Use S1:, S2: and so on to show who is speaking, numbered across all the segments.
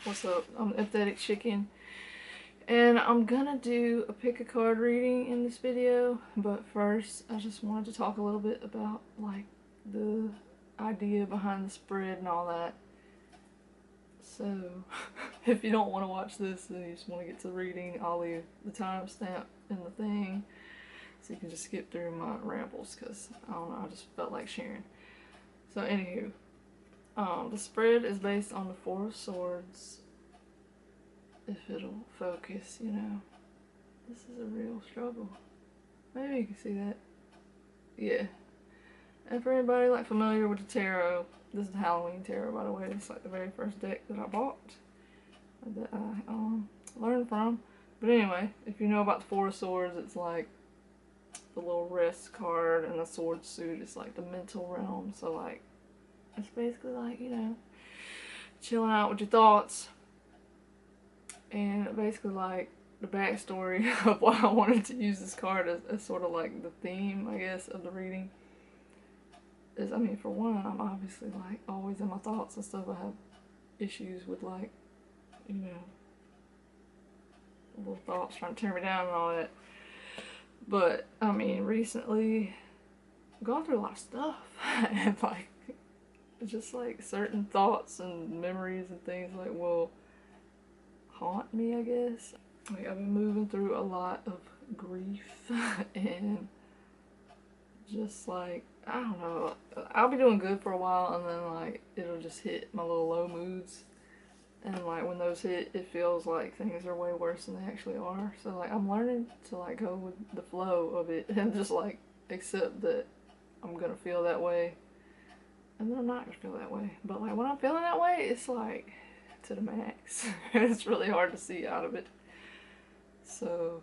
S1: What's up? I'm Empathetic Chicken, and I'm gonna do a pick a card reading in this video, but first I just wanted to talk a little bit about like the idea behind the spread and all that. So if you don't want to watch this and you just want to get to the reading, I'll leave the timestamp in the thing so you can just skip through my rambles, because I don't know, I just felt like sharing. So anywho, the spread is based on the Four of Swords. If it'll focus, you know. This is a real struggle. Maybe you can see that. Yeah. And for anybody like familiar with the tarot, this is the Halloween tarot, by the way. It's like the very first deck that I bought, that I learned from. But anyway, if you know about the Four of Swords, it's like the little rest card, and the sword suit is like the mental realm. So like, it's basically like, you know, chilling out with your thoughts. And basically like the backstory of why I wanted to use this card as sort of like the theme, I guess, of the reading is, I mean, for one, I'm obviously like always in my thoughts and stuff. I have issues with like, you know, little thoughts trying to tear me down and all that. But I mean, recently I've gone through a lot of stuff and like just like certain thoughts and memories and things like will haunt me, I guess. Like, I've been moving through a lot of grief and just like, I don't know, I'll be doing good for a while and then like it'll just hit my little low moods, and like when those hit, it feels like things are way worse than they actually are. So like I'm learning to like go with the flow of it and just like accept that I'm gonna feel that way and then I'm not gonna feel that way. But like when I'm feeling that way, it's like to the max. It's really hard to see out of it. So,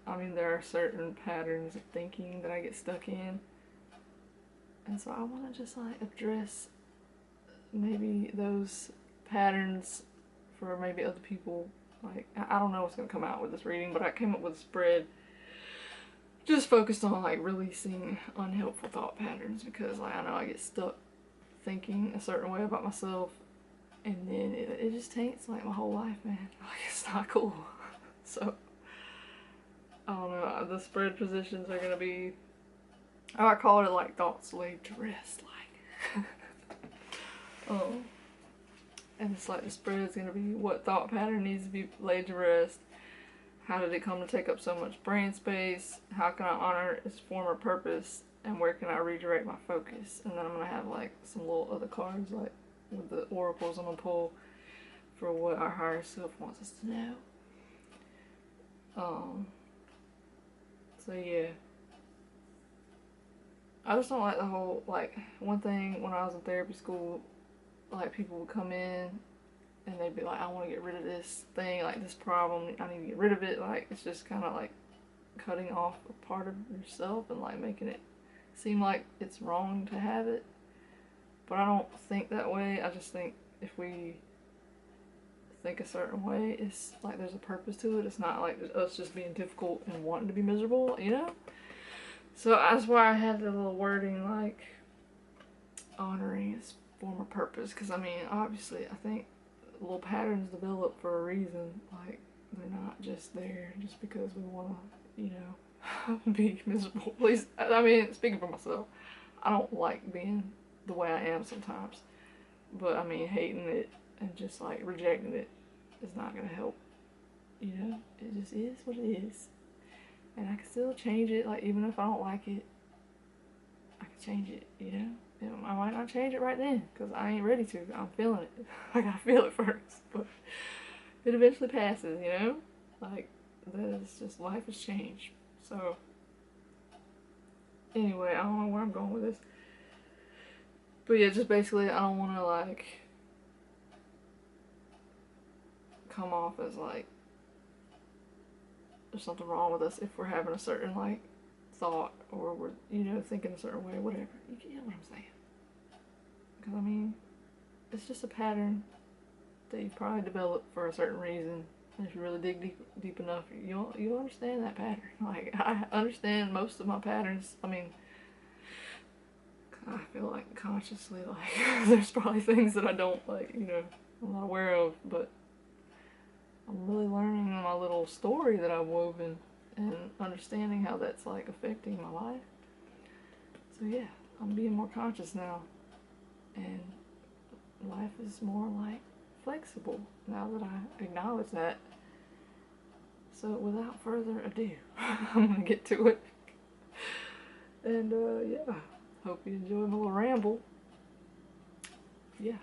S1: I mean, there are certain patterns of thinking that I get stuck in. And so I want to just like address maybe those patterns for maybe other people. Like, I don't know what's going to come out with this reading, but I came up with a spread just focused on like releasing unhelpful thought patterns, because like I know I get stuck thinking a certain way about myself, and then it just taints like my whole life, man. Like, it's not cool. So I don't know, the spread positions are gonna be, I call it like thoughts laid to rest, like. Oh, and it's like the spread is gonna be what thought pattern needs to be laid to rest, how did it come to take up so much brain space, how can I honor its former purpose, and where can I redirect my focus. And then I'm gonna have like some little other cards like with the oracles I'm gonna pull for what our higher self wants us to know. So yeah, I just don't like the whole, like, one thing when I was in therapy school, like people would come in and they'd be like, I want to get rid of this thing, like this problem, I need to get rid of it. Like, it's just kind of like cutting off a part of yourself and like making it seem like it's wrong to have it. But I don't think that way. I just think if we think a certain way, it's like there's a purpose to it. It's not like us just being difficult and wanting to be miserable, you know? So that's why I had the little wording like honoring its former purpose, because I mean, obviously, I think little patterns develop for a reason. Like, they're not just there just because we want to, you know, be miserable. At least, I mean, speaking for myself, I don't like being the way I am sometimes. But I mean, hating it and just like rejecting it is not gonna help. You know, it just is what it is, and I can still change it. Like, even if I don't like it, I can change it. You know, and I might not change it right then because I ain't ready to. I'm feeling it. I gotta feel it first, but it eventually passes. You know, like, that's just, life has changed. So anyway, I don't know where I'm going with this, but yeah, just basically, I don't want to like come off as like there's something wrong with us if we're having a certain like thought, or we're, you know, thinking a certain way, whatever. You get what I'm saying? Because I mean, it's just a pattern that you probably developed for a certain reason, and if you really dig deep enough, you'll understand that pattern. Like, I understand most of my patterns. I mean, I feel like consciously, like, there's probably things that I don't, like, you know, I'm not aware of, but I'm really learning my little story that I've woven and understanding how that's like affecting my life. So yeah, I'm being more conscious now, and life is more like flexible now that I acknowledge that. So without further ado, I'm gonna get to it. And yeah, hope you enjoy my little ramble. Yeah.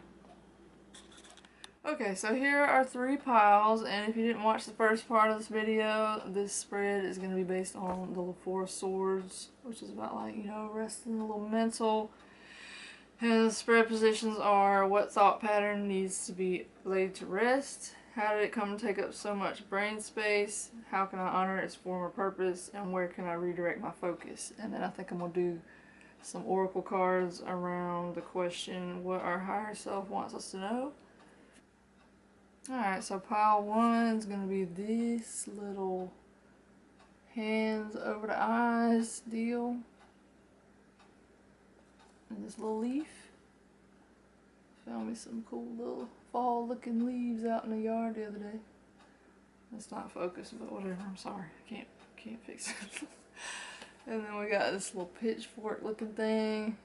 S1: Okay, so here are 3 piles, and if you didn't watch the first part of this video, this spread is going to be based on the 4 of Swords, which is about like, you know, resting a little mental. And the spread positions are: what thought pattern needs to be laid to rest? How did it come to take up so much brain space? How can I honor its former purpose? And where can I redirect my focus? And then I think I'm going to do some oracle cards around the question, what our higher self wants us to know. Alright, so pile 1 is going to be this little hands over the eyes deal. And this little leaf. Found me some cool little fall looking leaves out in the yard the other day. It's not focused, but whatever, I'm sorry. I can't fix it. And then we got this little pitchfork looking thing.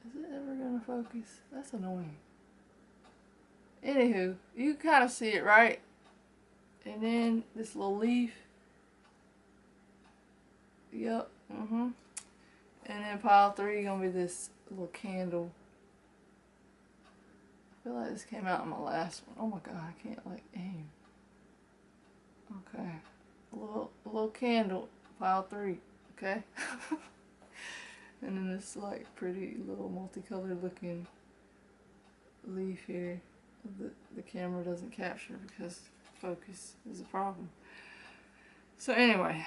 S1: Is it ever going to focus? That's annoying. Anywho, you can kind of see it, right? And then this little leaf. Yep. And then pile 3 gonna be this little candle. I feel like this came out in my last one. Oh my god, I can't like aim. Okay. A little candle. Pile 3. Okay. And then this like pretty little multicolored looking leaf here. The camera doesn't capture because focus is a problem. So anyway,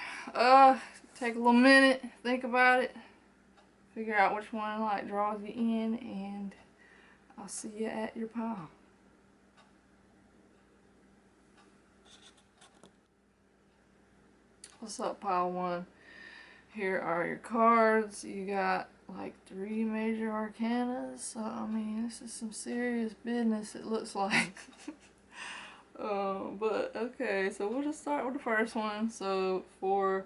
S1: take a little minute, think about it, figure out which one like draws you in, and I'll see you at your pile. What's up, pile 1? Here are your cards. You got like 3 major arcanas. So I mean, this is some serious business, it looks like. But okay, so we'll just start with the first one. So for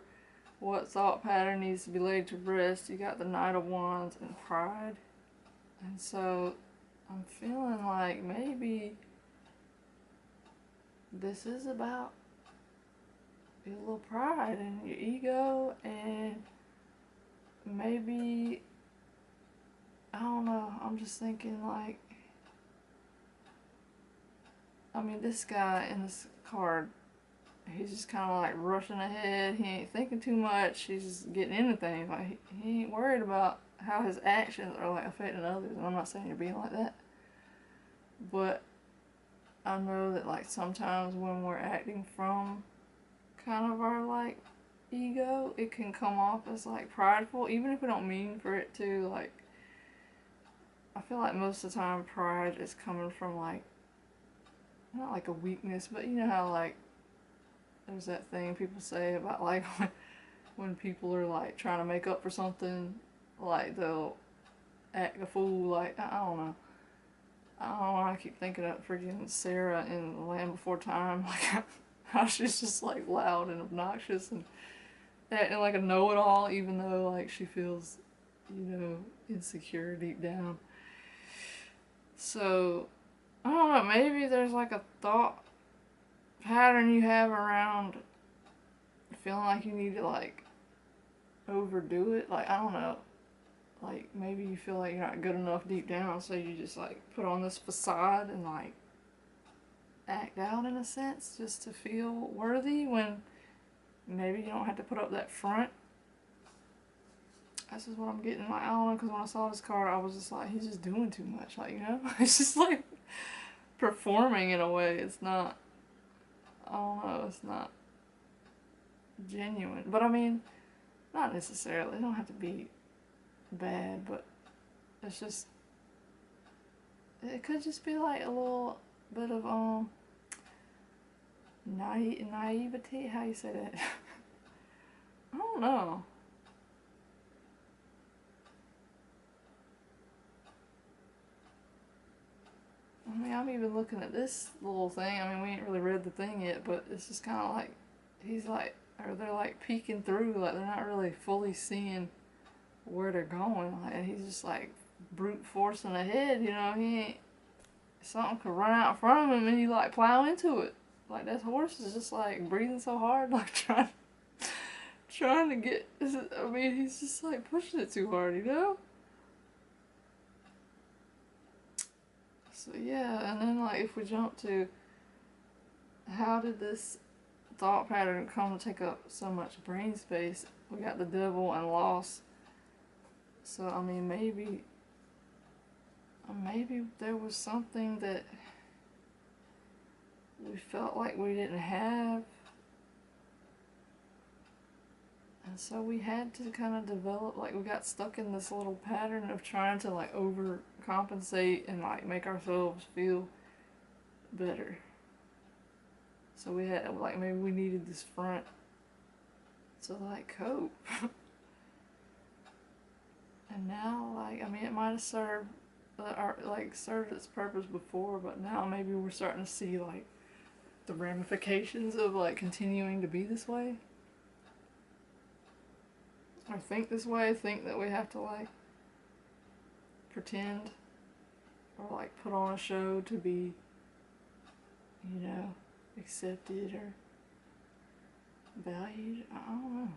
S1: what thought pattern needs to be laid to rest, you got the Knight of Wands and Pride. And so I'm feeling like maybe this is about your little pride and your ego, and maybe, I don't know, I'm just thinking like, I mean, this guy in this card, he's just kind of like rushing ahead. He ain't thinking too much. He's just getting into things. Like, he ain't worried about how his actions are like affecting others. And I'm not saying you're being like that, but I know that like sometimes when we're acting from kind of our like ego, it can come off as like prideful, even if we don't mean for it to. Like, I feel like most of the time pride is coming from like, not like a weakness, but you know how like there's that thing people say about like when people are like trying to make up for something, like they'll act a fool. Like, I don't know, I keep thinking of freaking Sarah in The Land Before Time, like how she's just like loud and obnoxious and acting like a know-it-all, even though like she feels, you know, insecure deep down. So I don't know, maybe there's like a thought pattern you have around feeling like you need to like overdo it. Like, I don't know, like maybe you feel like you're not good enough deep down, so you just like put on this facade and like act out in a sense just to feel worthy, when maybe you don't have to put up that front. This is what I'm getting. Like, I don't know, because when I saw this card, I was just like, he's just doing too much. Like, you know, it's just like performing in a way. It's not, I don't know, it's not genuine. But I mean, not necessarily. It don't have to be bad, but it's just, it could just be like a little bit of naivety. How you say that? I don't know. looking at this little thing. I mean, we ain't really read the thing yet, but it's just kind of like, he's like, or they're like peeking through, like they're not really fully seeing where they're going. Like, and he's just like brute forcing ahead, you know, he ain't, something could run out in front of him and he like plow into it. Like, that horse is just like breathing so hard, like trying to get, I mean, he's just like pushing it too hard, you know? So yeah, and then like if we jump to how did this thought pattern come to take up so much brain space, we got the devil and loss. So I mean, maybe there was something that we felt like we didn't have, and so we had to kind of develop, like we got stuck in this little pattern of trying to like overcompensate and like make ourselves feel better. So we had, like, maybe we needed this front to like cope. And now, like, I mean, it might have served served its purpose before, but now maybe we're starting to see like the ramifications of like continuing to be this way, or think this way, think that we have to like pretend or like put on a show to be, you know, accepted or valued. I don't know.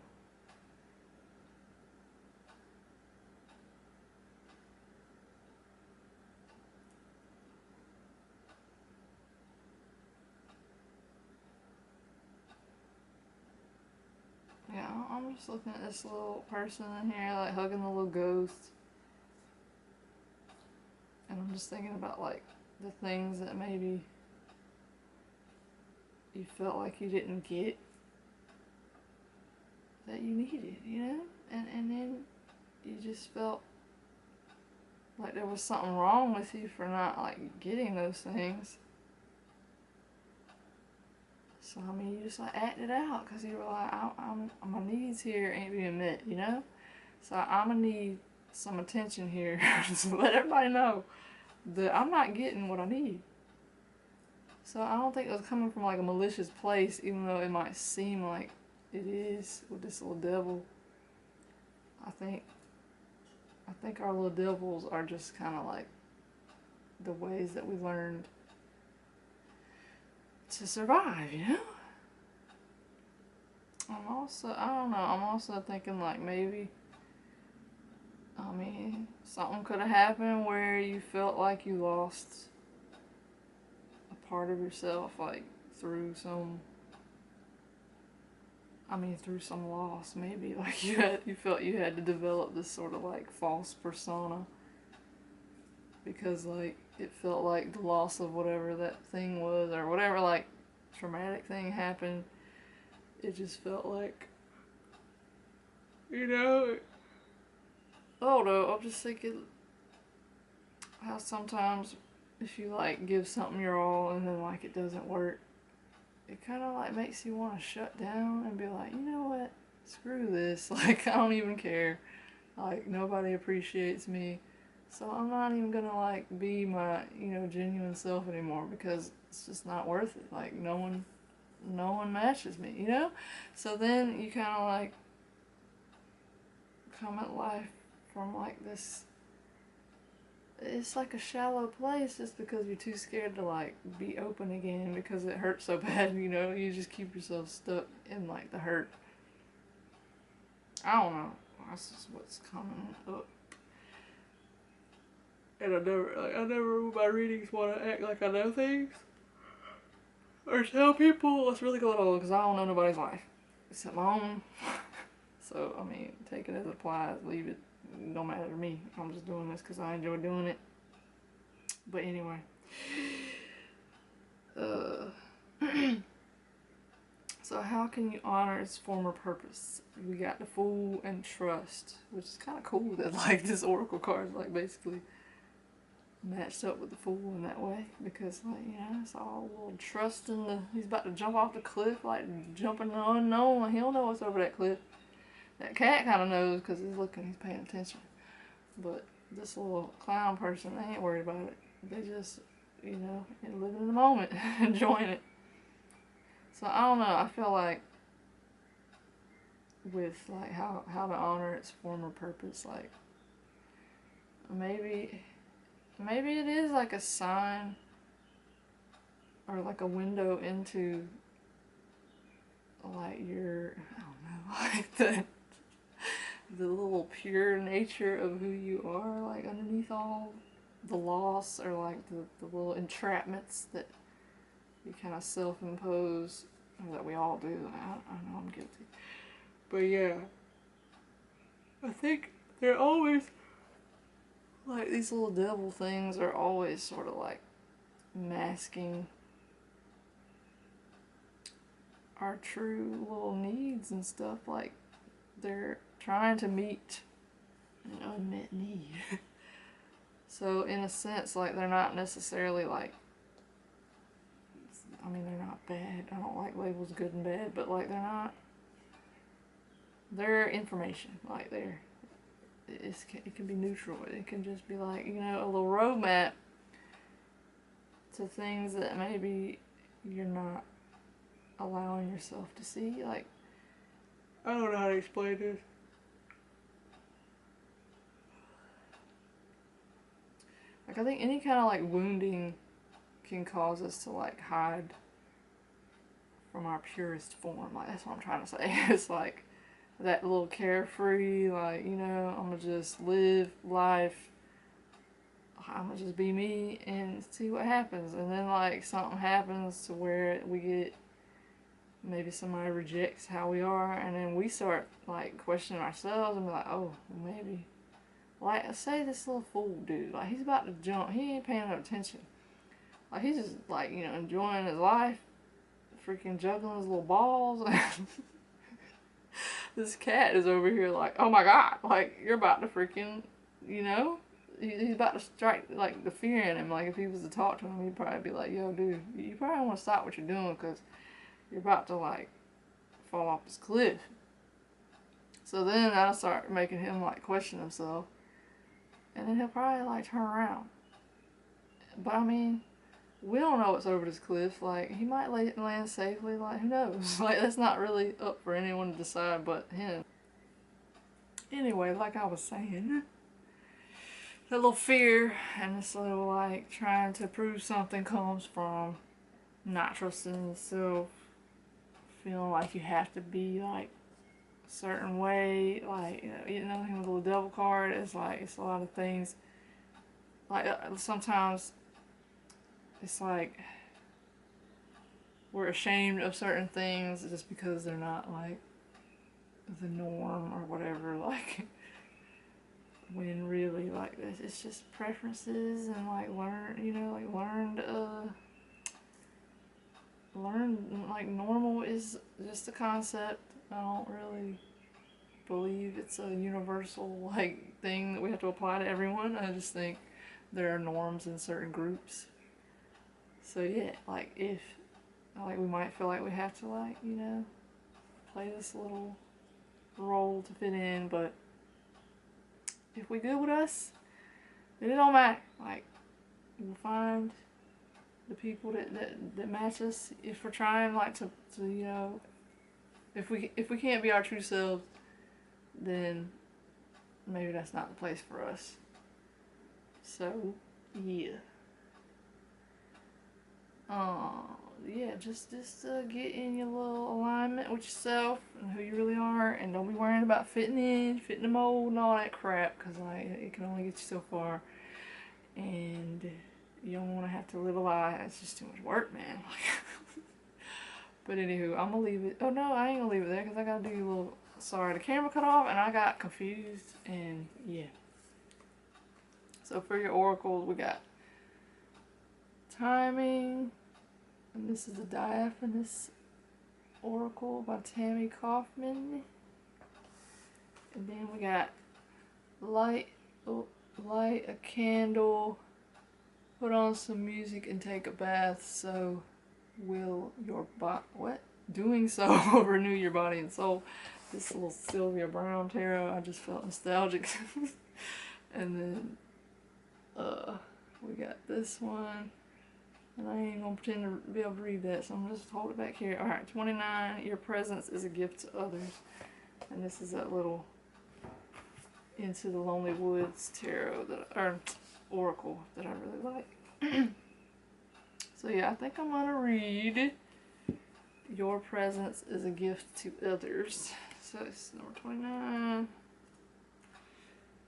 S1: Yeah, I'm just looking at this little person in here, like hugging the little ghost. And I'm just thinking about like the things that maybe you felt like you didn't get that you needed, you know? And then you just felt like there was something wrong with you for not like getting those things. So I mean, you just like acted out because you were like, my needs here ain't being met, you know? So I'm gonna need some attention here to let everybody know that I'm not getting what I need. So I don't think it was coming from like a malicious place, even though it might seem like it is with this little devil. I think our little devils are just kind of like the ways that we learned to survive, you know? I don't know, I'm also thinking like maybe, I mean, something could have happened where you felt like you lost a part of yourself, like through some loss, maybe. Like you felt you had to develop this sort of like false persona because like it felt like the loss of whatever that thing was, or whatever like traumatic thing happened. It just felt like, you know, I don't know, I'm just thinking how sometimes if you like give something your all and then like it doesn't work, it kind of like makes you want to shut down and be like, you know what, screw this, like I don't even care, like nobody appreciates me, so I'm not even gonna like be my, you know, genuine self anymore because it's just not worth it, like no one matches me, you know? So then you kind of like come at life from like this, it's like a shallow place just because you're too scared to like be open again because it hurts so bad, you know? You just keep yourself stuck in like the hurt. I don't know. That's just what's coming up. And I never with my readings want to act like I know things or tell people what's really going on because I don't know nobody's life except my own. So, I mean, take it as it applies, leave it, don't matter to me. I'm just doing this because I enjoy doing it. But anyway. So how can you honor its former purpose? We got the Fool and Trust, which is kind of cool that like this Oracle card is like basically matched up with the Fool in that way, because like, you know, it's all a little trust in the, he's about to jump off the cliff, like jumping the unknown, like he don't know what's over that cliff. That cat kind of knows because he's looking, he's paying attention, but this little clown person, they ain't worried about it. They just, you know, and living in the moment, enjoying it. So I don't know, I feel like with like how to honor its former purpose, like maybe it is like a sign or like a window into like your, I don't know, like the little pure nature of who you are, like underneath all the loss or like the little entrapments that you kind of self-impose, or that we all do. I know I'm guilty. But yeah, I think they're always, like, these little devil things are always sort of like masking our true little needs and stuff. Like, they're trying to meet an unmet need. So in a sense, like, they're not necessarily like, I mean, they're not bad. I don't like labels good and bad, but like, they're information. Like, it can be neutral. It can just be like, you know, a little roadmap to things that maybe you're not allowing yourself to see. Like, I don't know how to explain this. Like, I think any kind of like wounding can cause us to like hide from our purest form. Like, that's what I'm trying to say. It's like that little carefree, like, you know, I'm gonna just live life, I'm gonna just be me and see what happens. And then like something happens to where we get, maybe somebody rejects how we are, and then we start like questioning ourselves and be like, oh, maybe, like, say this little fool dude, like, he's about to jump, he ain't paying no attention. Like, he's just like, you know, enjoying his life, freaking juggling his little balls. This cat is over here like, oh my god, like, you're about to freaking, you know, he's about to strike, like, the fear in him. Like, if he was to talk to him, he'd probably be like, yo, dude, you probably want to stop what you're doing, because you're about to, like, fall off this cliff. So then that'll start making him, like, question himself, and then he'll probably, like, turn around. But, I mean, we don't know what's over this cliff. Like, he might land safely. Like, who knows? Like, that's not really up for anyone to decide but him. Anyway, like I was saying, that little fear and this little, like, trying to prove something comes from not trusting yourself, feeling like you have to be, like, a certain way. Like, you know, with the little devil card, it's like, it's a lot of things. Like, sometimes it's like we're ashamed of certain things just because they're not like the norm or whatever, like, when really, like, it's just preferences and like learn, like, normal is just a concept. I don't really believe it's a universal, like, thing that we have to apply to everyone. I just think there are norms in certain groups. So yeah, like, if, like, we might feel like we have to, like, you know, play this little role to fit in, but if we good with us, then it don't matter. Like, we'll find the people that match us. If we're trying, like, to you know, if we can't be our true selves, then maybe that's not the place for us. So yeah. Yeah, just get in your little alignment with yourself and who you really are, and don't be worrying about fitting in, fitting the mold and all that crap, because, like, it can only get you so far, and you don't want to have to live a lie. It's just too much work, man. But anywho, I'm gonna leave it. Oh no, I ain't gonna leave it there, because I gotta do a little, sorry, the camera cut off and I got confused, and yeah. So for your oracles, we got timing. And this is the Diaphanous Oracle by Tammy Kaufman. And then we got light a candle, put on some music, and take a bath. So will your doing so will renew your body and soul. This little Sylvia Browne tarot, I just felt nostalgic. And then we got this one. And I ain't gonna pretend to be able to read that, so I'm just hold it back here. Alright, 29, your presence is a gift to others. And this is that little Into the Lonely Woods tarot, or oracle, that I really like. So yeah, I think I'm gonna read Your Presence is a Gift to Others. So it's number 29.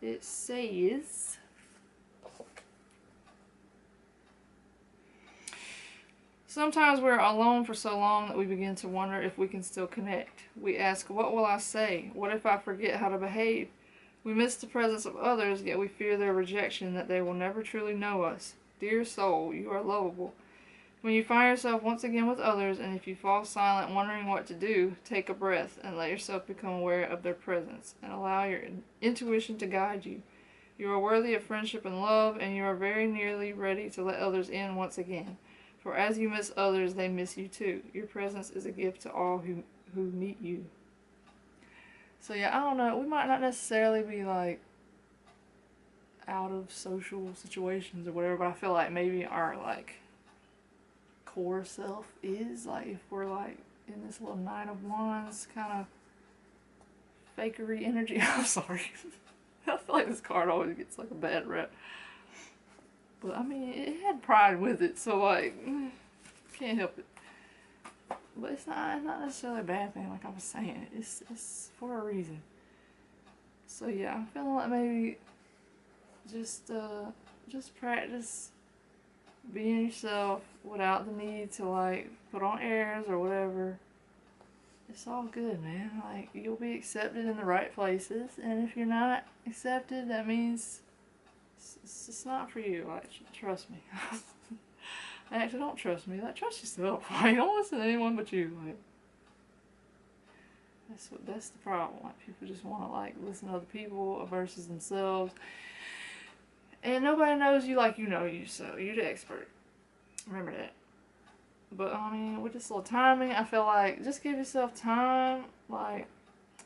S1: It says, sometimes we're alone for so long that we begin to wonder if we can still connect. We ask, what will I say? What if I forget how to behave? We miss the presence of others, yet we fear their rejection, that they will never truly know us. Dear soul, you are lovable. When you find yourself once again with others, and if you fall silent wondering what to do, take a breath and let yourself become aware of their presence, and allow your intuition to guide you. You are worthy of friendship and love, and you are very nearly ready to let others in once again. For as you miss others, they miss you too. Your presence is a gift to all who meet you. So yeah, I don't know, we might not necessarily be like out of social situations or whatever, but I feel like maybe our like core self is like, if we're like in this little Knight of Wands kind of fakery energy. I'm sorry. I feel like this card always gets like a bad rep. But I mean, it had pride with it, so like, can't help it. But it's not necessarily a bad thing, like I was saying. It's for a reason. So yeah, I'm feeling like maybe just practice being yourself without the need to like put on airs or whatever. It's all good, man. Like, you'll be accepted in the right places, and if you're not accepted, that means it's just not for you. Like, trust me. Actually, don't trust me. Like, trust yourself. Like, don't listen to anyone but you. Like, that's the problem. Like, people just want to like listen to other people versus themselves. And nobody knows you like you know you, so you're the expert. Remember that. But I mean, with this little timing, I feel like just give yourself time. Like,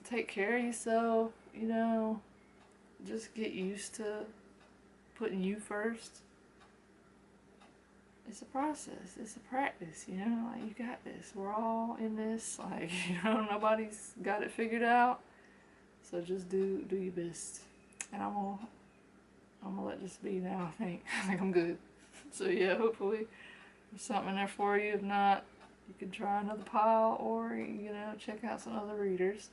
S1: take care of yourself. You know, just get used to putting you first. It's a process. It's a practice, you know, like, you got this. We're all in this, like, you know, nobody's got it figured out. So just do your best. And I'm gonna let this be now, I think. I think I'm good. So yeah, hopefully there's something in there for you. If not, you can try another pile, or, you know, check out some other readers.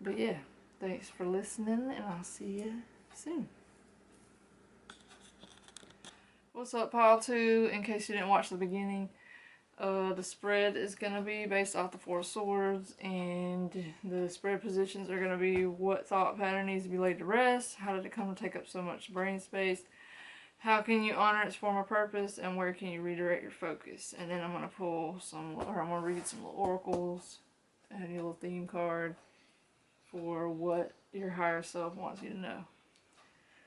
S1: But yeah, thanks for listening, and I'll see you soon. What's up, pile 2? In case you didn't watch the beginning, the spread is going to be based off the Four of Swords, and the spread positions are going to be what thought pattern needs to be laid to rest, how did it come to take up so much brain space, how can you honor its former purpose, and where can you redirect your focus. And then I'm going to pull some, or I'm going to read some little oracles and a little theme card for what your higher self wants you to know.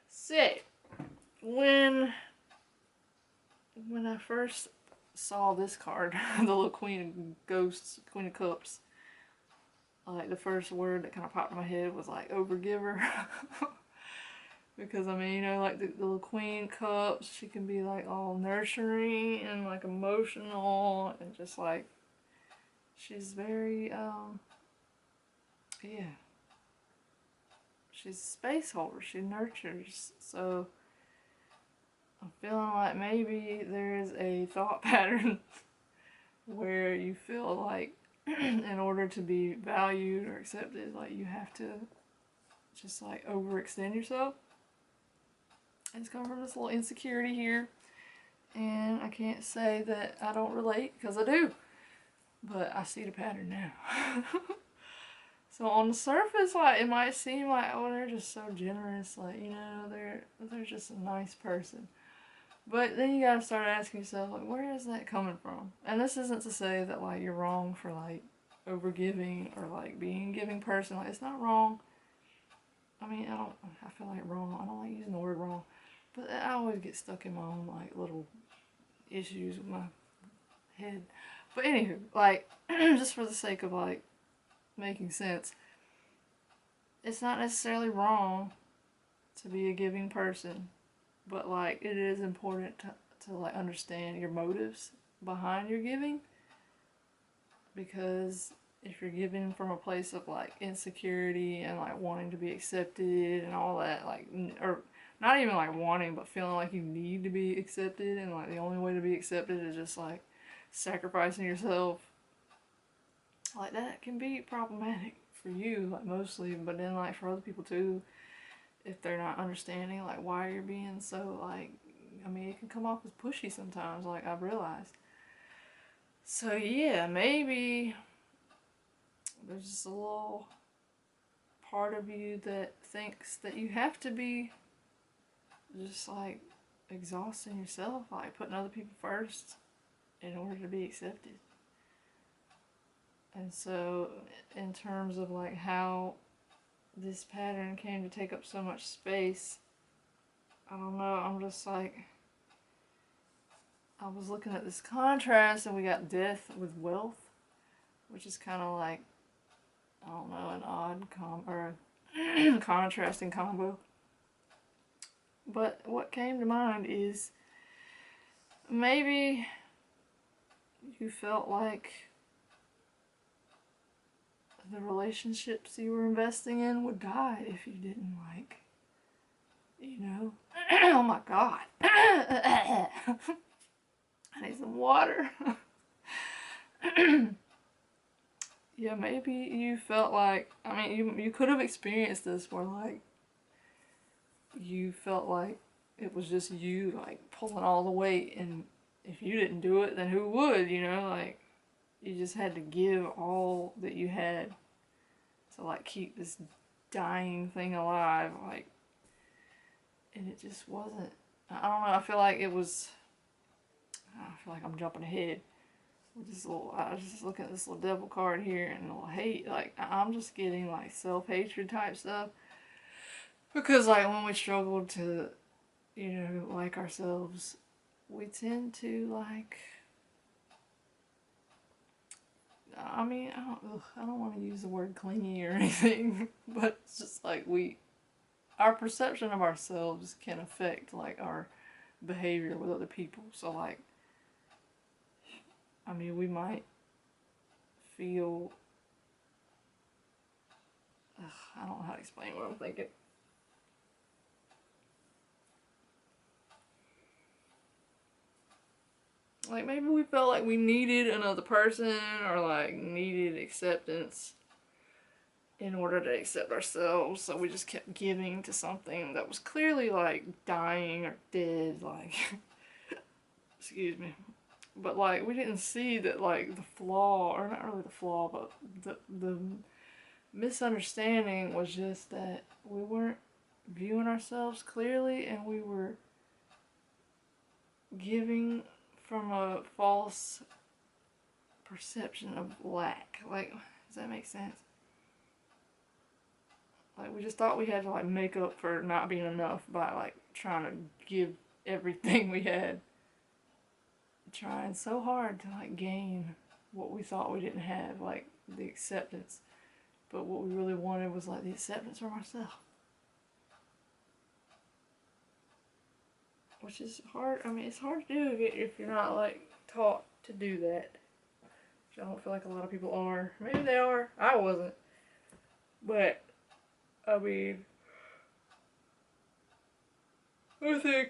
S1: So, when I first saw this card, the little Queen of Ghosts, Queen of Cups, like, the first word that kind of popped in my head was like overgiver. Because I mean, you know, like the little Queen Cups, she can be like all nurturing and like emotional, and just like, she's very yeah, she's a space holder, she nurtures. So I'm feeling like maybe there's a thought pattern where you feel like in order to be valued or accepted, like, you have to just like overextend yourself. And it's coming from this little insecurity here. And I can't say that I don't relate, because I do. But I see the pattern now. So on the surface, like, it might seem like, oh, they're just so generous, like, you know, they're just a nice person. But then you gotta start asking yourself, like, where is that coming from? And this isn't to say that, like, you're wrong for, like, overgiving or, like, being a giving person. Like, it's not wrong. I mean, I feel like wrong. I don't like using the word wrong. But I always get stuck in my own, like, little issues with my head. But anywho, like, just for the sake of, like, making sense, it's not necessarily wrong to be a giving person, but like, it is important to like understand your motives behind your giving, because if you're giving from a place of like insecurity and like wanting to be accepted and all that, like, or not even like wanting, but feeling like you need to be accepted, and like the only way to be accepted is just like sacrificing yourself, like that can be problematic for you, like mostly, but then like for other people too, if they're not understanding like why you're being so like, I mean, it can come off as pushy sometimes, like I've realized. So yeah, maybe there's just a little part of you that thinks that you have to be just like exhausting yourself, like putting other people first in order to be accepted. And so in terms of like how this pattern came to take up so much space, I don't know, I'm just like, I was looking at this contrast and we got death with wealth, which is kind of like, I don't know, an odd contrasting combo. But what came to mind is maybe you felt like the relationships you were investing in would die if you didn't, like, you know. Oh my god. I need some water. Yeah, maybe you felt like, I mean, you could have experienced this where like you felt like it was just you like pulling all the weight, and if you didn't do it, then who would, you know, like you just had to give all that you had to like keep this dying thing alive, like, and it just wasn't, I don't know, I feel like it was, I feel like I'm jumping ahead with this little, I was just looking at this little devil card here and a little hate, like I'm just getting like self-hatred type stuff, because like when we struggle to, you know, like ourselves, we tend to like, I mean, I don't want to use the word clingy or anything, but it's just like our perception of ourselves can affect like our behavior with other people. So like, I mean, we might feel, I don't know how to explain what I'm thinking. Like maybe we felt like we needed another person or like needed acceptance in order to accept ourselves, so we just kept giving to something that was clearly like dying or dead, like excuse me, but like we didn't see that like the flaw, or not really the flaw, but the misunderstanding was just that we weren't viewing ourselves clearly, and we were giving from a false perception of lack. Like, does that make sense? Like, we just thought we had to like make up for not being enough by like trying to give everything we had, trying so hard to like gain what we thought we didn't have, like the acceptance. But what we really wanted was like the acceptance from ourselves, which is hard. I mean, it's hard to do if you're not like taught to do that, which I don't feel like a lot of people are. Maybe they are. I wasn't. But I mean, I think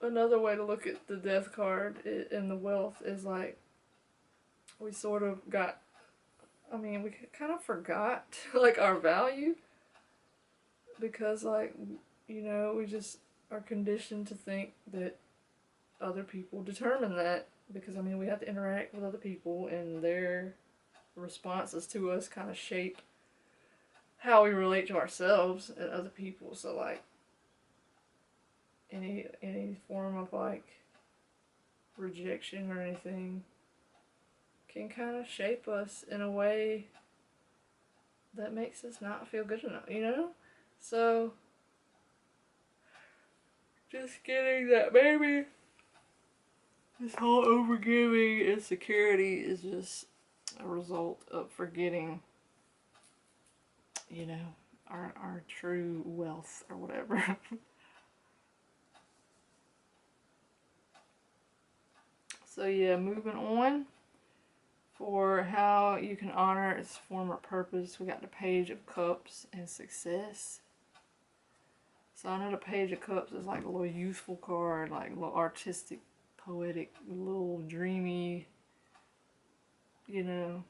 S1: another way to look at the death card and the wealth is like, we sort of got, I mean, we kind of forgot like our value, because like, you know, we just are conditioned to think that other people determine that, because I mean, we have to interact with other people and their responses to us kind of shape how we relate to ourselves and other people. So like any form of like rejection or anything can kind of shape us in a way that makes us not feel good enough, you know? So just getting that maybe this whole overgiving insecurity is just a result of forgetting, you know, our true wealth or whatever. So yeah, moving on. For how you can honor its former purpose, we got the Page of Cups and Success. So I know the Page of Cups is like a little youthful card, like a little artistic, poetic, a little dreamy, you know.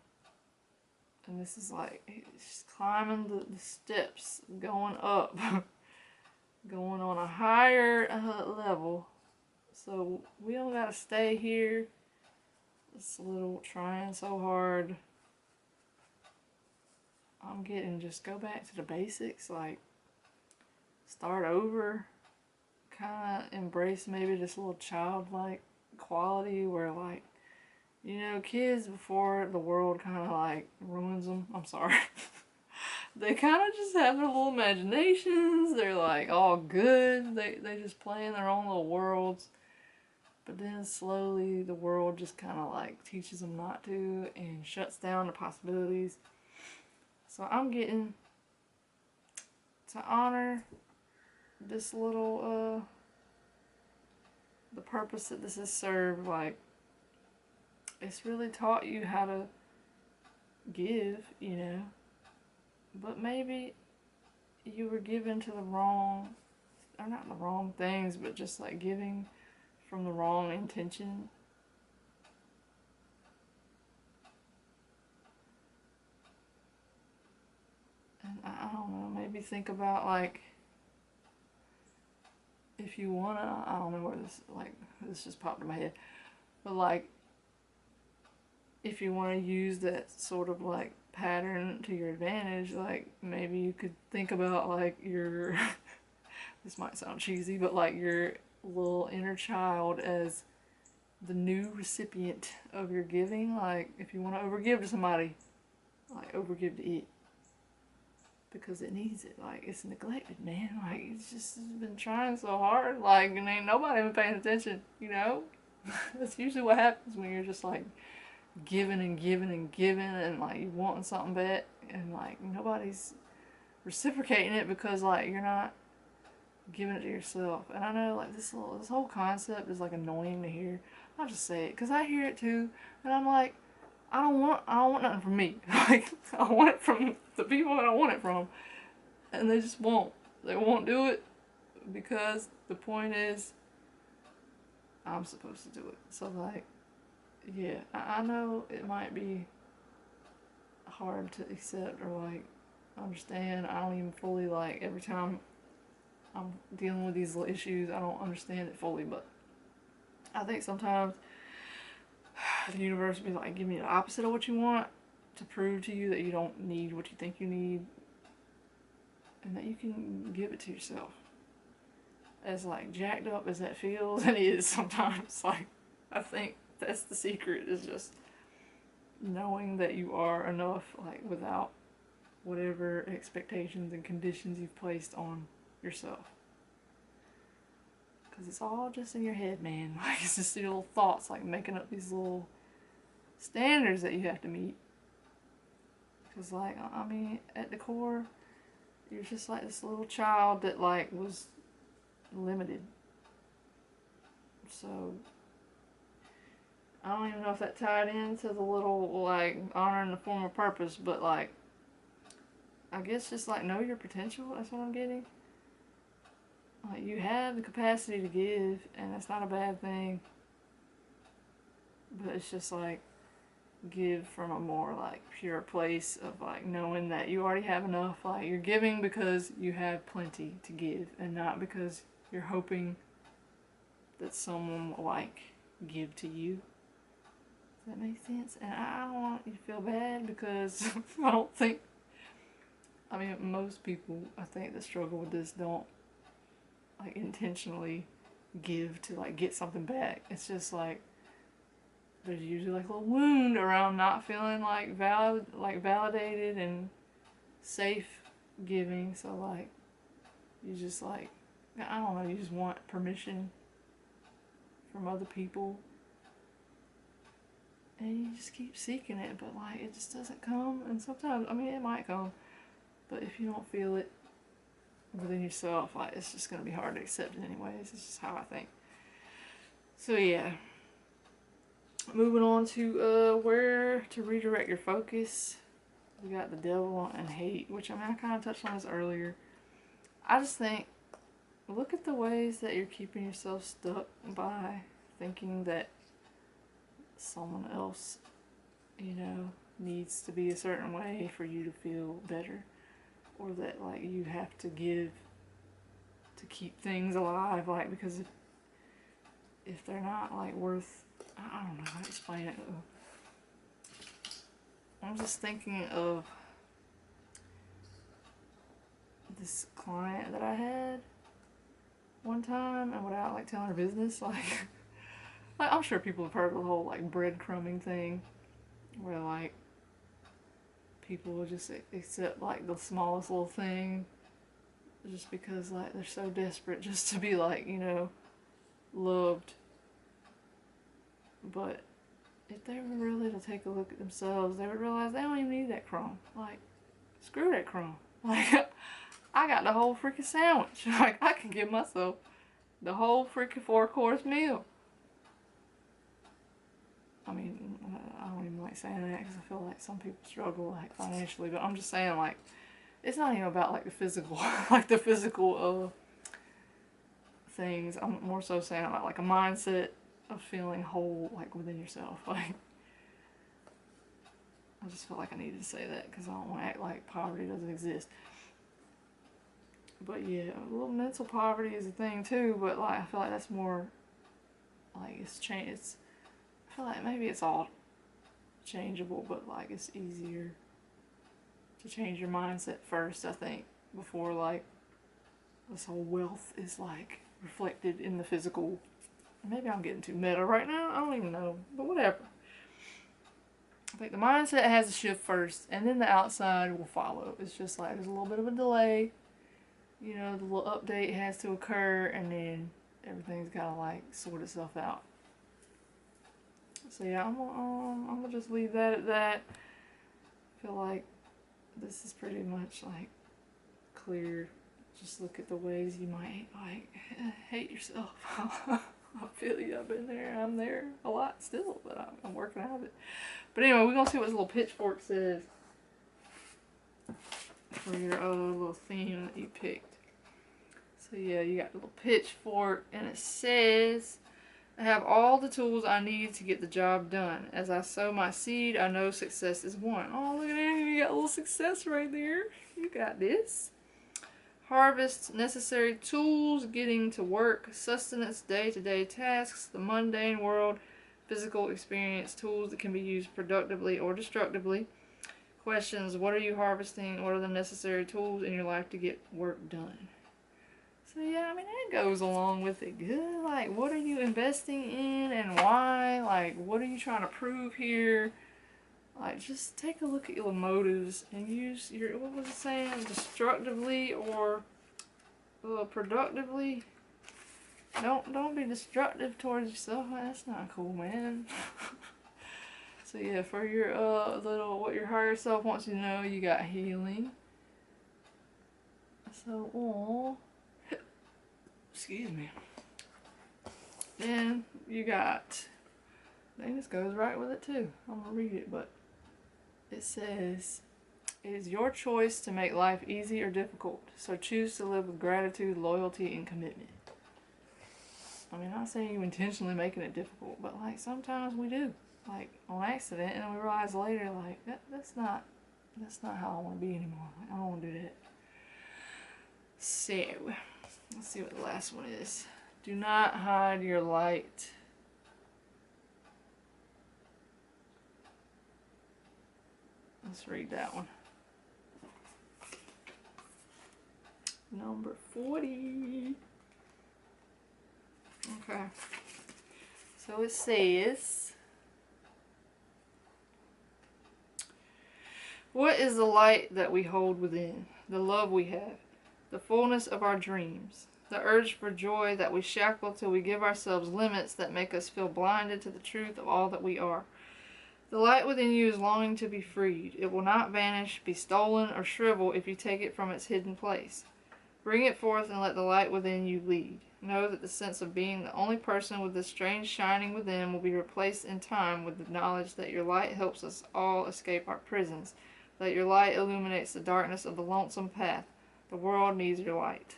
S1: And this is like, it's climbing the steps, going up, going on a higher level. So we don't gotta stay here. It's a little trying so hard. I'm getting just go back to the basics, like start over, kind of embrace maybe this little childlike quality where, like, you know, kids before the world kind of like ruins them. I'm sorry. They kind of just have their little imaginations. They're like all good. They just play in their own little worlds. But then slowly the world just kind of like teaches them not to and shuts down the possibilities. So I'm getting to honor this little, the purpose that this has served. Like, it's really taught you how to give, you know. But maybe you were given to the wrong, or not the wrong things, but just like giving from the wrong intention. And I don't know, maybe think about, like, if you wanna, I don't know where this, like, this just popped in my head, but like, if you wanna use that sort of like pattern to your advantage, like, maybe you could think about like your, this might sound cheesy, but like your little inner child as the new recipient of your giving. Like, if you want to overgive to somebody, like, overgive to it, because it needs it. Like, it's neglected, man. Like, it's been trying so hard, like, and ain't nobody been paying attention, you know. That's usually what happens when you're just like giving and giving and giving, and like you wanting something back, and like nobody's reciprocating it because like you're not giving it to yourself. And I know, like, this whole concept is like annoying to hear. I'll just say it because I hear it too, and I'm like, I don't want nothing from me. Like, I want it from the people that I want it from, and they just won't. They won't do it because the point is, I'm supposed to do it. So like, yeah, I know it might be hard to accept or like understand. I don't even fully, like, every time I'm dealing with these little issues, I don't understand it fully, but I think sometimes the universe will be like, give me the opposite of what you want to prove to you that you don't need what you think you need, and that you can give it to yourself. As like jacked up as that feels, and it is sometimes, like, I think that's the secret, is just knowing that you are enough, like, without whatever expectations and conditions you've placed on yourself. Because it's all just in your head, man. Like, it's just your little thoughts, like, making up these little standards that you have to meet. Because, like, I mean, at the core, you're just like this little child that, like, was limited. So, I don't even know if that tied into the little, like, honoring the form of purpose, but, like, I guess just, like, know your potential. That's what I'm getting. Like, you have the capacity to give, and that's not a bad thing. But it's just, like, give from a more, like, pure place of, like, knowing that you already have enough. Like, you're giving because you have plenty to give, and not because you're hoping that someone will, like, give to you. Does that make sense? And I don't want you to feel bad, because I don't think, I mean, most people, I think, that struggle with this don't, like, intentionally give to, like, get something back. It's just, like, there's usually, like, a little wound around not feeling, like, validated and safe giving. So, like, you just, like, I don't know, you just want permission from other people, and you just keep seeking it, but, like, it just doesn't come. And sometimes, I mean, it might come, but if you don't feel it within yourself, like, it's just gonna be hard to accept it anyways. It's just how I think. So yeah, Moving on to where to redirect your focus. We got the devil and hate, which I mean I kind of touched on this earlier. I just think, look at the ways that you're keeping yourself stuck by thinking that someone else, you know, needs to be a certain way for you to feel better, or that like you have to give to keep things alive, like because if they're not like worth, I don't know how to explain it. I'm just thinking of this client that I had one time, and without like telling her business, like I'm sure people have heard of the whole like breadcrumbing thing, where like people will just accept like the smallest little thing just because like they're so desperate just to be like, you know, loved. But if they were really to take a look at themselves, they would realize they don't even need that crumb. Like, screw that crumb. Like, I got the whole freaking sandwich. Like, I can give myself the whole freaking 4-course meal. I mean, I don't even like saying that because I feel like some people struggle like financially, but I'm just saying like, it's not even about like the physical, like the physical things. I'm more so saying about like a mindset of feeling whole like within yourself. Like, I just felt like I needed to say that because I don't want to act like poverty doesn't exist. But yeah, a little mental poverty is a thing too, but like I feel like that's more like it's changed. I feel like maybe it's all changeable, but like it's easier to change your mindset first, I think, before like this whole wealth is like reflected in the physical. Maybe I'm getting too meta right now, I don't even know, but whatever. I think the mindset has to shift first, and then the outside will follow. It's just like there's a little bit of a delay. You know, the little update has to occur, and then everything's gotta like sort itself out. So yeah, I'm gonna just leave that at that. I feel like this is pretty much like clear. Just look at the ways you might like hate yourself. I feel you. I've been there. I'm there a lot still, but I'm working out of it. But anyway, we're gonna see what this little pitchfork says for your little theme that you picked. So yeah, you got a little pitchfork, and it says, I have all the tools I need to get the job done. As I sow my seed, I know success is won. Oh, look at that. You got a little success right there. You got this. Harvest necessary tools, getting to work, sustenance, day-to-day tasks, the mundane world, physical experience, tools that can be used productively or destructively. Questions, what are you harvesting? What are the necessary tools in your life to get work done? So yeah, I mean, that goes along with it good. Like, what are you investing in and why? Like, what are you trying to prove here? Like, just take a look at your motives and use your, what was it saying, destructively or productively. Don't be destructive towards yourself. That's not cool, man. So yeah, for your little, what your higher self wants you to know, you got healing. So, excuse me. Then you got, I think this goes right with it too. I'm gonna read it, but it says, it is your choice to make life easy or difficult, so choose to live with gratitude, loyalty, and commitment. I mean, I'm not saying you intentionally making it difficult, but like sometimes we do, like on accident, and then we realize later, like that's not how I want to be anymore. Like, I don't want to do that. So let's see what the last one is. Do not hide your light. Let's read that one. Number 40. Okay. So it says, what is the light that we hold within? The love we have. The fullness of our dreams. The urge for joy that we shackle till we give ourselves limits that make us feel blinded to the truth of all that we are. The light within you is longing to be freed. It will not vanish, be stolen, or shrivel if you take it from its hidden place. Bring it forth and let the light within you lead. Know that the sense of being the only person with this strange shining within will be replaced in time with the knowledge that your light helps us all escape our prisons, that your light illuminates the darkness of the lonesome path. The world needs your light.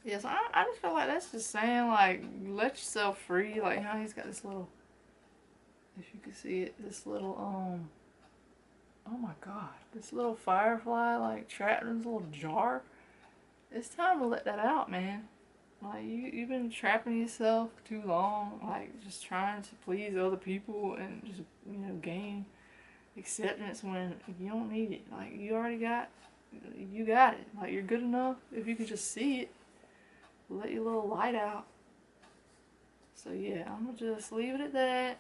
S1: Yes, I just feel like that's just saying, like, let yourself free. Like, how he's got this little, if you can see it, this little, oh my god, this little firefly, like, trapped in this little jar. It's time to let that out, man. Like, you've been trapping yourself too long, like, just trying to please other people and just, you know, gain acceptance when you don't need it. Like, you got it. Like, you're good enough. If you can just see it, let your little light out. So, yeah, I'm gonna just leave it at that.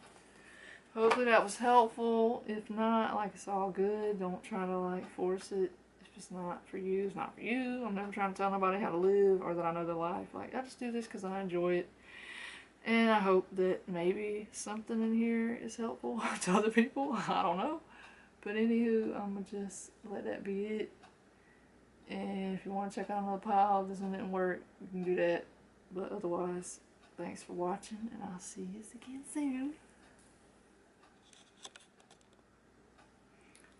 S1: Hopefully that was helpful. If not, like, it's all good. Don't try to, like, force it. If it's not for you, it's not for you. I'm never trying to tell nobody how to live or that I know their life. Like, I just do this because I enjoy it. And I hope that maybe something in here is helpful to other people. I don't know. But anywho, I'm going to just let that be it. And if you want to check out another pile, this one didn't work, you can do that. But otherwise, thanks for watching, and I'll see you again soon.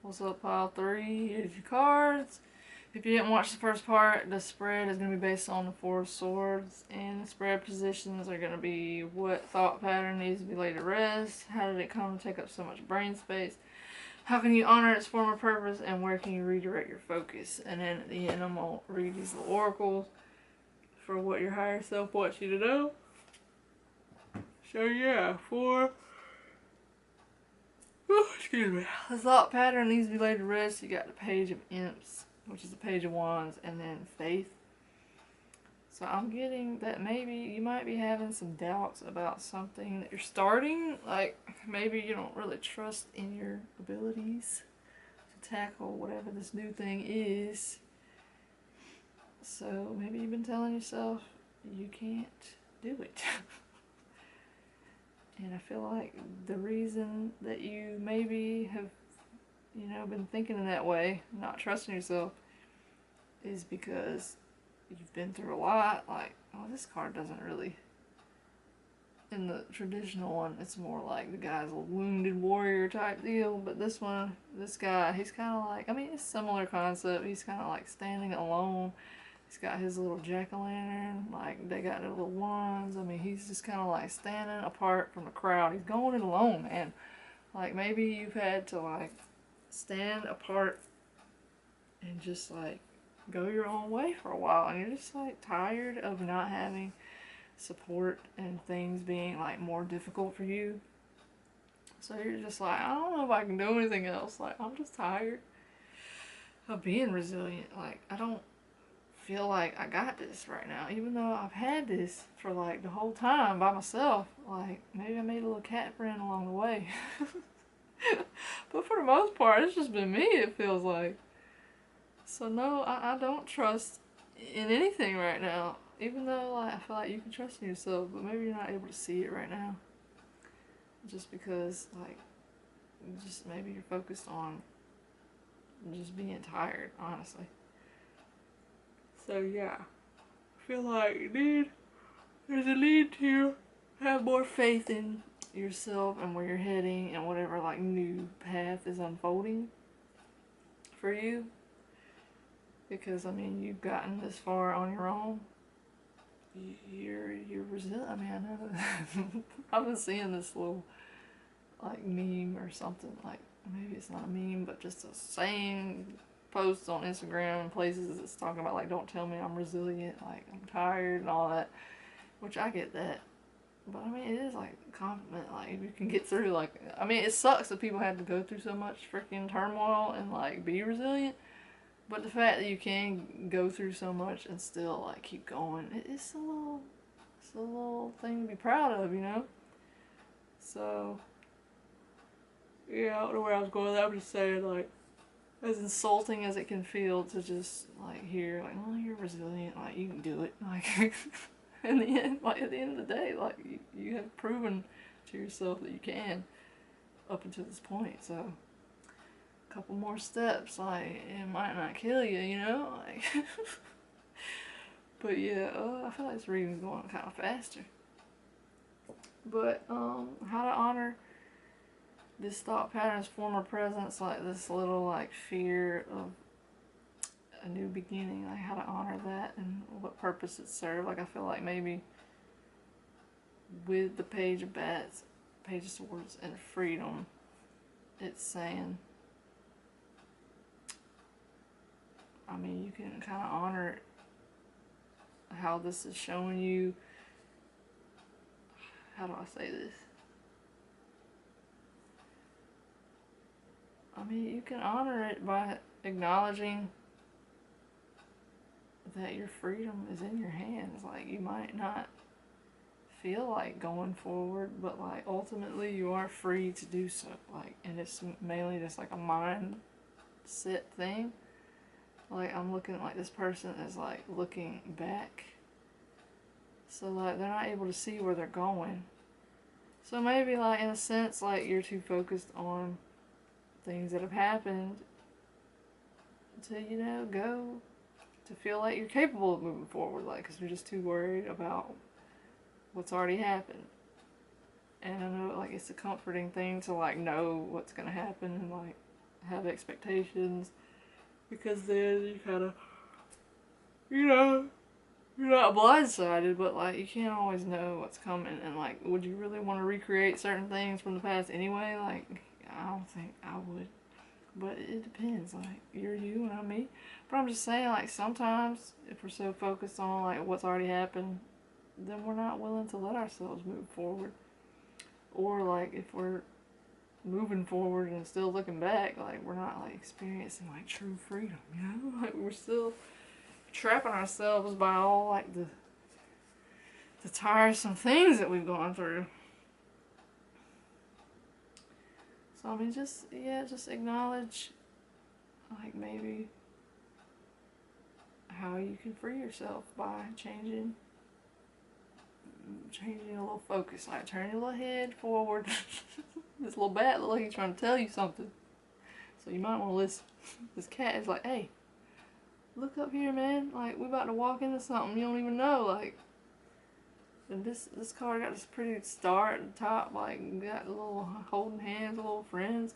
S1: What's up, pile 3? Here's your cards. If you didn't watch the first part, the spread is going to be based on the 4 of Swords, and the spread positions are going to be what thought pattern needs to be laid to rest, how did it come to take up so much brain space, how can you honor its former purpose, and where can you redirect your focus. And then at the end, I'm going to read these little oracles for what your higher self wants you to know. So yeah, excuse me. The thought pattern needs to be laid to rest. You got the Page of Imps, which is the Page of Wands, and then Faith. So I'm getting that maybe you might be having some doubts about something that you're starting. Like, maybe you don't really trust in your abilities to tackle whatever this new thing is. So maybe you've been telling yourself you can't do it. And I feel like the reason that you maybe have, you know, been thinking in that way, not trusting yourself, is because you've been through a lot. Like, oh, this card doesn't really, in the traditional one, it's more like the guy's a wounded warrior type deal. But this one, this guy, he's kind of like, I mean, it's a similar concept. He's kind of like standing alone. He's got his little jack-o'-lantern, like, they got their little wands. I mean, he's just kind of like standing apart from the crowd. He's going it alone, man. Like, maybe you've had to, like, stand apart and just, like, go your own way for a while. And you're just, like, tired of not having support and things being, like, more difficult for you. So you're just like, I don't know if I can do anything else. Like, I'm just tired of being resilient. Like, I don't feel like I got this right now, even though I've had this for like the whole time by myself. Like, maybe I made a little cat friend along the way. But for the most part, it's just been me, it feels like. So no, I don't trust in anything right now, even though, like, I feel like you can trust in yourself, but maybe you're not able to see it right now, just because, like, just maybe you're focused on just being tired, honestly. So yeah, I feel like there's a need to have more faith in yourself and where you're heading and whatever, like, new path is unfolding for you. Because, I mean, you've gotten this far on your own. You're resilient. I mean, I know that I've been seeing this little, like, meme or something. Like, maybe it's not a meme, but just a saying, posts on Instagram and places that's talking about, like, don't tell me I'm resilient, like, I'm tired and all that, which I get that. But I mean, it is like a compliment, like, if you can get through, like, I mean, it sucks that people have to go through so much freaking turmoil and, like, be resilient, but the fact that you can go through so much and still, like, keep going, it's a little thing to be proud of, you know? So yeah, I don't know where I was going with that. I'm just saying, like, as insulting as it can feel to just, like, hear, like, oh, you're resilient, like, you can do it, like, in the end, like, at the end of the day, like, you have proven to yourself that you can up until this point. So couple more steps, like, it might not kill you, you know? Like, but yeah, I feel like this reading's going kind of faster. But, how to honor this thought pattern's former presence, like this little, like, fear of a new beginning, like how to honor that and what purpose it served. Like, I feel like maybe with the Page of Bats, Page of Swords, and freedom, it's saying, I mean, you can kind of honor how this is showing you, how do I say this? I mean, you can honor it by acknowledging that your freedom is in your hands. Like, you might not feel like going forward, but like ultimately you are free to do so. Like, and it's mainly just like a mindset thing. Like, I'm looking like this person is like looking back, so like they're not able to see where they're going. So maybe like in a sense, like you're too focused on things that have happened to, you know, go to feel like you're capable of moving forward, like, because you're just too worried about what's already happened. And I know, like, it's a comforting thing to like know what's gonna happen and like have expectations, because then you kind of, you know, you're not blindsided, but like you can't always know what's coming. And like, would you really want to recreate certain things from the past anyway? Like, I don't think I would, but it depends. Like, you're you and I'm me. But I'm just saying, like, sometimes if we're so focused on like what's already happened, then we're not willing to let ourselves move forward. Or like if we're moving forward and still looking back, like we're not like experiencing like true freedom, you know? Like, we're still trapping ourselves by all like the tiresome things that we've gone through. So I mean, just acknowledge like maybe how you can free yourself by changing a little focus, like turn your little head forward. This little bat looks like he's trying to tell you something, so you might want to listen. This cat is like, hey, look up here, man, like we about to walk into something you don't even know. Like, and this card got this pretty star at the top, like got a little holding hands, little friends.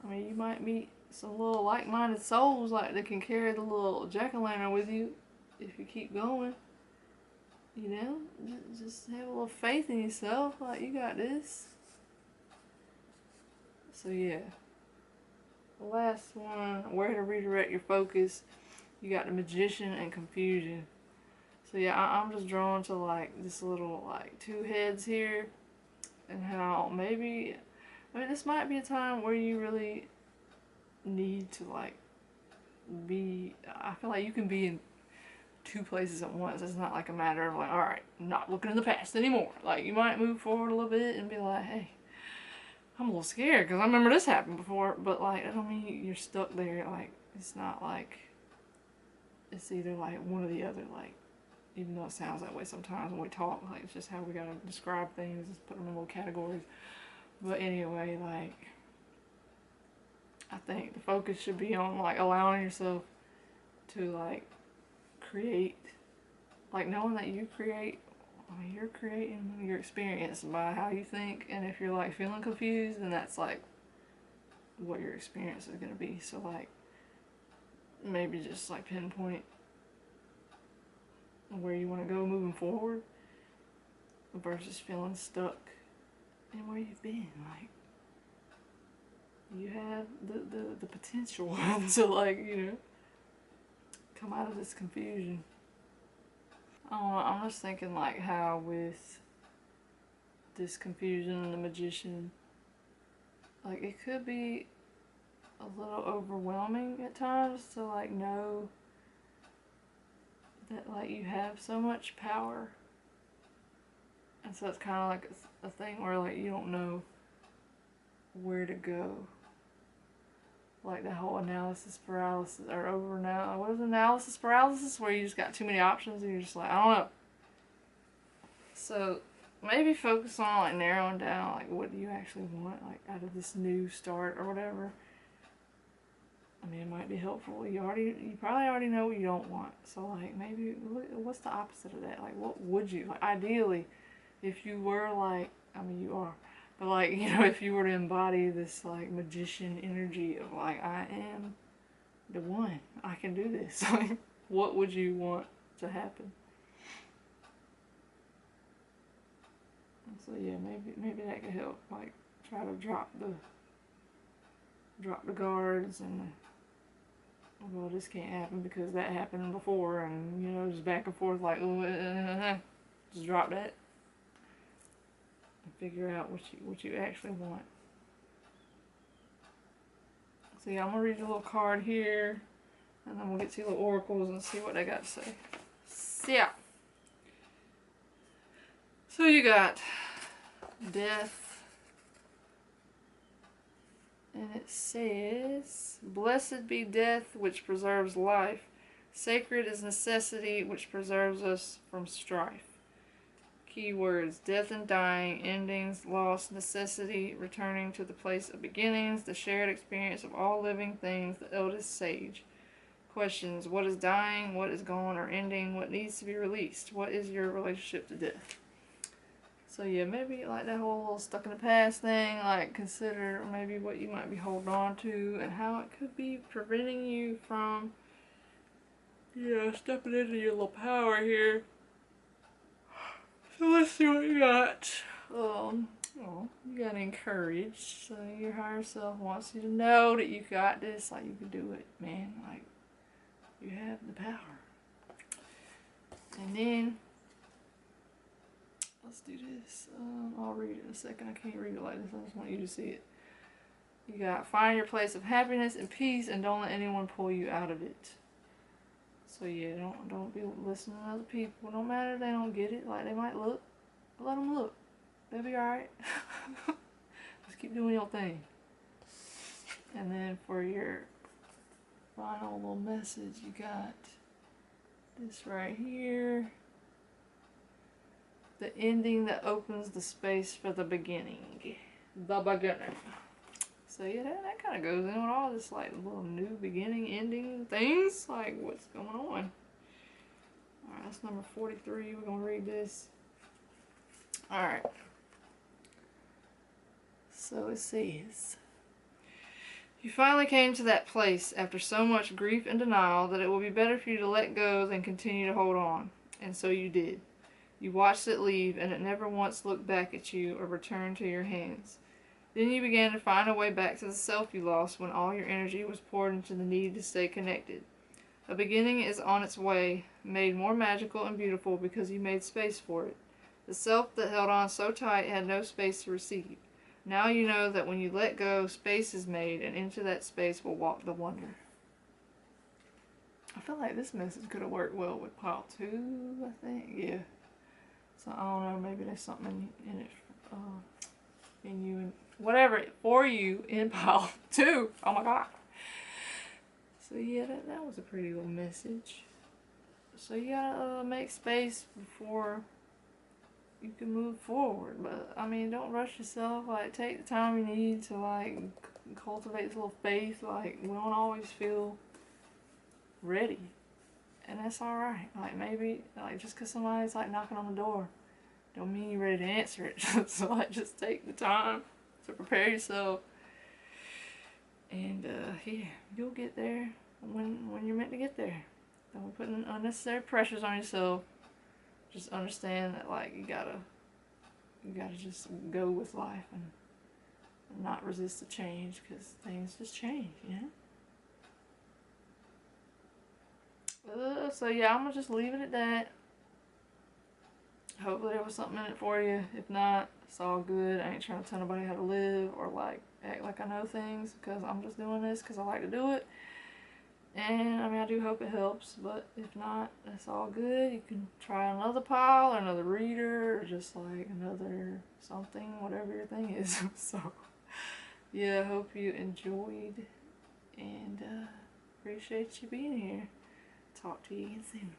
S1: I mean, you might meet some little like-minded souls like that can carry the little jack-o'-lantern with you if you keep going. You know, just have a little faith in yourself, like you got this. So yeah, the last one, where to redirect your focus, you got the Magician and Confusion. So yeah, I'm just drawn to like this little like two heads here, and how maybe, I mean, this might be a time where you really need to like be, I feel like you can be in two places at once. It's not like a matter of like, alright, I'm not looking in the past anymore. Like, you might move forward a little bit and be like, hey, I'm a little scared because I remember this happened before, but like, I don't mean you're stuck there. Like, it's not like, it's either like one or the other. Like, even though it sounds that way sometimes when we talk, like, it's just how we gotta describe things, just put them in little categories. But anyway, like, I think the focus should be on like allowing yourself to like create, like knowing that you create, I mean, you're creating your experience by how you think. And if you're like feeling confused, then that's like what your experience is going to be. So like, maybe just like pinpoint where you want to go moving forward versus feeling stuck in where you've been. Like, you have the potential to like, you know, come out of this confusion. I don't know, I'm just thinking like how with this confusion and the Magician, like it could be a little overwhelming at times to like know that like you have so much power. And so it's kind of like a thing where like you don't know where to go. Like the whole analysis paralysis, or over now, what is analysis paralysis? Where you just got too many options and you're just like, I don't know. So maybe focus on like narrowing down like what do you actually want, like out of this new start or whatever. I mean, it might be helpful. You probably already know what you don't want. So like, maybe what's the opposite of that? Like, what would you like? Ideally, if you were like, I mean, you are, but like, you know, if you were to embody this like magician energy of like, I am the one, I can do this. Like, what would you want to happen? So yeah, maybe that could help. Like, try to drop the guards and. Well, this can't happen because that happened before, and you know, just back and forth, like, just drop that and figure out what you actually want. So yeah, I'm gonna read a little card here, and then we'll get to the oracles and see what they got to say. So yeah. So you got death. And it says, blessed be death which preserves life. Sacred is necessity which preserves us from strife. Keywords: death and dying, endings, loss, necessity, returning to the place of beginnings, the shared experience of all living things, the eldest sage. Questions: what is dying? What is gone or ending? What needs to be released? What is your relationship to death? So yeah, maybe like that whole little stuck in the past thing, like consider maybe what you might be holding on to and how it could be preventing you from, you know, stepping into your little power here. So let's see what you got. You got encouraged. So your higher self wants you to know that you got this, like you can do it, man. Like, you have the power. And then let's do this. I'll read it in a second. I can't read it like this. I just want you to see it. You got find your place of happiness and peace, and don't let anyone pull you out of it. So yeah, don't be listening to other people. No matter if they don't get it. Like, they might look. Let them look. They'll be alright. Just keep doing your thing. And then for your final little message, you got this right here. The ending that opens the space for the beginning. The beginning. So yeah, that kind of goes in with all this like little new beginning, ending things. Like, what's going on? Alright, that's number 43. We're going to read this. Alright. So it says, you finally came to that place after so much grief and denial that it will be better for you to let go than continue to hold on. And so you did. You watched it leave, and it never once looked back at you or returned to your hands. Then you began to find a way back to the self you lost when all your energy was poured into the need to stay connected. A beginning is on its way, made more magical and beautiful because you made space for it. The self that held on so tight had no space to receive. Now you know that when you let go, space is made, and into that space will walk the wonder. I feel like this message could have worked well with pile 2, I think. Yeah. So I don't know, maybe there's something in it, in you, and whatever, for you in pile 2. Oh my god. So yeah, that was a pretty little message. So you gotta make space before you can move forward. But I mean, don't rush yourself. Like, take the time you need to like cultivate this little faith. Like, we don't always feel ready. And that's alright. Like, maybe, like, just because somebody's, like, knocking on the door, don't mean you're ready to answer it. So, like, just take the time to prepare yourself. And, yeah, you'll get there when you're meant to get there. Don't put unnecessary pressures on yourself. Just understand that, like, you gotta just go with life and not resist the change, because things just change, you know? So yeah, I'm gonna just leave it at that. Hopefully there was something in it for you. If not, it's all good. I ain't trying to tell nobody how to live or like act like I know things, because I'm just doing this because I like to do it. And I mean, I do hope it helps, but if not, that's all good. You can try another pile or another reader or just like another something, whatever your thing is. So yeah, I hope you enjoyed, and appreciate you being here. Talk to you again soon.